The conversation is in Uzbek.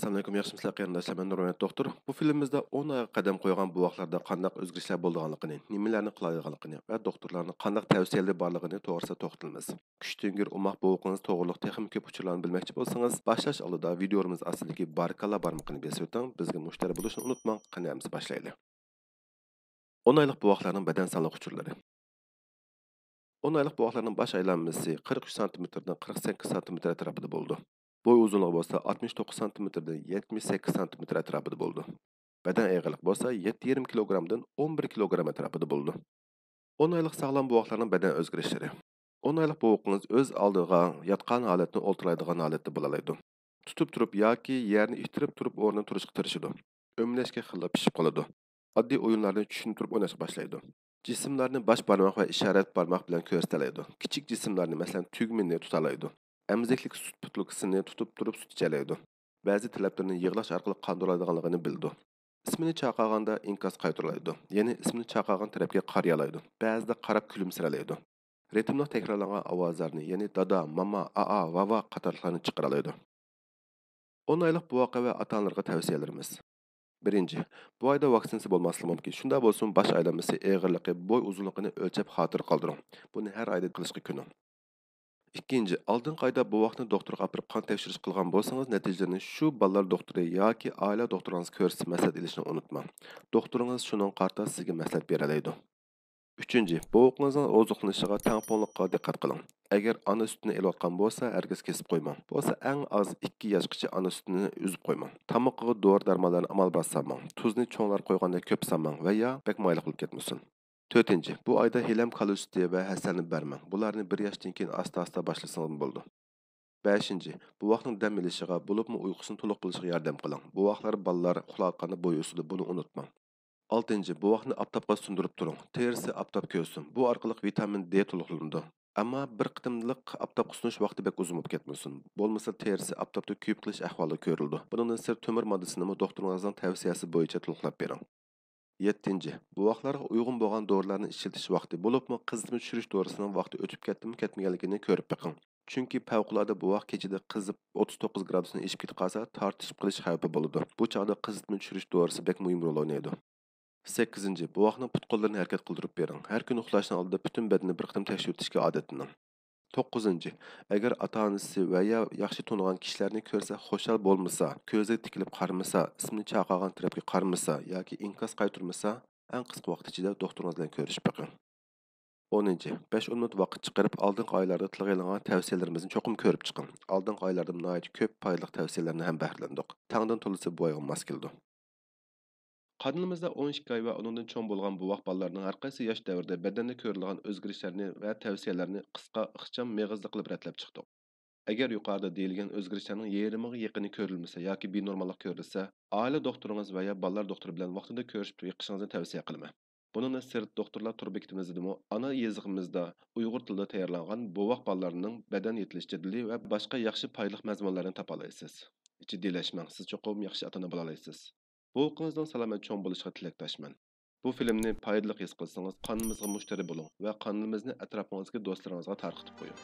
Assalamu alaykum, yaxshimisiz qarindoshlar, men Nurmat doktor. Bu filmimizda 10 oyga qadam qo'ygan buvaqlarda qandaq o'zgarishlar bo'lganligini, nimalarni qiladiganligini va doktorlarning qandaq tavsiyalari borligini to'g'risida to'xtalamiz. Kuchtingir umoq buvaqingiz to'g'riliq texnik ko'p uchurlarni bilmoqchi bo'lsangiz, boshlash oldida videomiz ostidagi barkalla barmoqini bosib o'ting. Bizga mushtari bo'lishni unutmang. Qaniyamiz boshlaylik. 10 oylik buvaqlarning badan sog'liq uchurlari. 10 oylik buvaqlarning bosh aylanmasi 43 sm dan 48 sm atrofida bo'ldi. Boy uzunluğu bolsa 69 santimetrden 78 santimetr atrofida bo'ldi. Badan eg'irlik bolsa 7,5 kilogramdan 11 kilogram atrofida bo'ldi. 10 oylik sog'lom buvoqlarning badan o'zgarishlari. 10 oylik buvoqingiz o'z oldiga yotgan holatni o'ltiradigan holatda bo'la oladi. Tutib turib yoki yerni ittirib turib o'rnidan turishga tirishadi. O'mlashga xilla pishib qoladi. Oddiy o'yinlarni tushuntirib o'ynashga boshlaydi. Jismlarni bosh barmoq va ishorat barmoq bilan ko'rsatadi. Kichik jismlarni, masalan, tugmani tutalaydi. Emziklik sut putlukasini tutib turib sut ichalaydi. Ba'zi talablarni yig'lash orqali qondiradiganligini bildi. İsmini chaqaganda inkas qaytariladi. Ya'ni ismini chaqagan tarafga qarayalaydi. Ba'zida qarab kulimsiralaydi. Ritmli takrorlangan ovozlarni, ya'ni dada, mama, aa, vava qatorlarni chiqaralaydi. 10 oylik buvoqa va ota-onalarga tavsiyalarimiz. Birinchi, bu oyda vaksinasi bo'lmasligi mumkin. Shunda bo'lsin, bosh aylanmasi, eg'irligi, bo'y uzunligini o'lchab xotir qoldiring. Buni har oyda qilishga ko'ning. İkinci, aldığın ayda bu vaxtını doktorga apırıp kan tekşiriş qilgan bolsanız, nəticələrini şu ballar doktoru yoki aile doktorunuz ko'rsatib məsləhət edishni unutmang. Doktorunuz şunun qarta sizga məsləhət berəlaydı. Üçüncü, boğuqunuzun ozuqlanışıga tangponluqqa diqqət qiling. Agar ana sütini elayotgan bo'lsa, hargiz kesib qo'ymang. Bo'lsa eng az 2 yoshgacha ana sütini uzib qo'ymang. Tamoqqa dori darmonlarni amal basamang. Tuzni cho'nglar qo'yganda ko'p samang va ya bek mayli qilib ketmasin. 4. Bu ayda helam kalusti ve hasanı vermang. Bularni 1 yaşdan keyin asta-asta başlasanız bo'ldi. 5. Bu vaqtning dam olishiga, bo'libmi uyqusini to'liq qilishiga yordam qiling. Bu vaqtlar bolalar uxlayotganda bo'y o'sadi, buni unutmang. 6. Bu vaqtni aptapga sundirib turing. Terisi aptap ko'rsin. Bu orqali vitamin D to'liqlanadi. Ammo bir qitimliq aptapga sunish vaqti bek uzun bo'lib ketmasin. Bo'lmasa terisi aptapda kuyib qilish ahvoli ko'rildi. Bundan sir temir moddasini doktoringizning tavsiyasi bo'yicha to'liqlab bering. 7. Bu vaqtlarga uygun bo'lgan dorilarni ishiltish vaqti bo'libmi, qizitma tushirish dorisining vaqti o'tib ketdimi, ketmaganligini ko'rib beqing. Chunki favqulodda bu vaqt kechida qizib 39 gradusni eshib ketib qolsa, tortishib qilish xavfi bo'ladi. Bu chaqda qizitma tushirish dorisi bek muhim rol o'ynaydi. 8. Bu vaqtning put qo'llarini harakat qildirib bering. Har kun uxlashdan oldin butun badanni bir qitim tekshirishga odatlaning. 9. Agar ota-onasi va ya yaxshi tonigan kishilarni ko'rsa, xushal bo'lmasa, ko'ziga tikilib qarmasa, ismini chaqagan tarafga qarmasa yoki inkas qaytarmasa, eng qisqa vaqt ichida doktoringiz bilan ko'rishib beqing. 10. 5-10 minut vaqt chiqarib, oldingi oylarda tilga ilingan tavsiyalarimizni cho'qim ko'rib chiqing. Oldingi oylarda nihoyat ko'p foydali tavsiyalarni ham bahrilandik. Tangdan to'lisi bu oyga mos keldi. Qadınımızda 12 ay ve onundan çoğun bulgan bu vaq ballarının her qaysi yaş davrida bedende ko'rilgan o'zgarishlarni ve tavsiyalarini qisqa ixcham meg'izli qilib ratlab chiqdik. Agar yuqorida deyilgan o'zgarishlarning yarimiga yaqini ko'rilmasa yoki benormallik ko'rilsa, oila doktoringiz va ya ballar doktori bilan vaqtida ko'rishib yiqishingizni tavsiya qilaman. Bunun sirt doktorlar tur bekitimizda ana yezig'imizda Uyg'ur tilida tayyorlangan bu vaq ballarning badan yetilish jadvali va boshqa yaxshi foydali mazmunlarni topa olasiz. Jiddiylashmang, siz cho'qim yaxshi ota-ona bo'la olasiz. Bu o'qingizdan salomat cho'ng bo'lishiga tilakdoshman. Bu filmni foydali his qilsangiz, qonimizga mushtari bo'ling va qonimizni atrofingizga do'stlaringizga tarqatib qo'ying.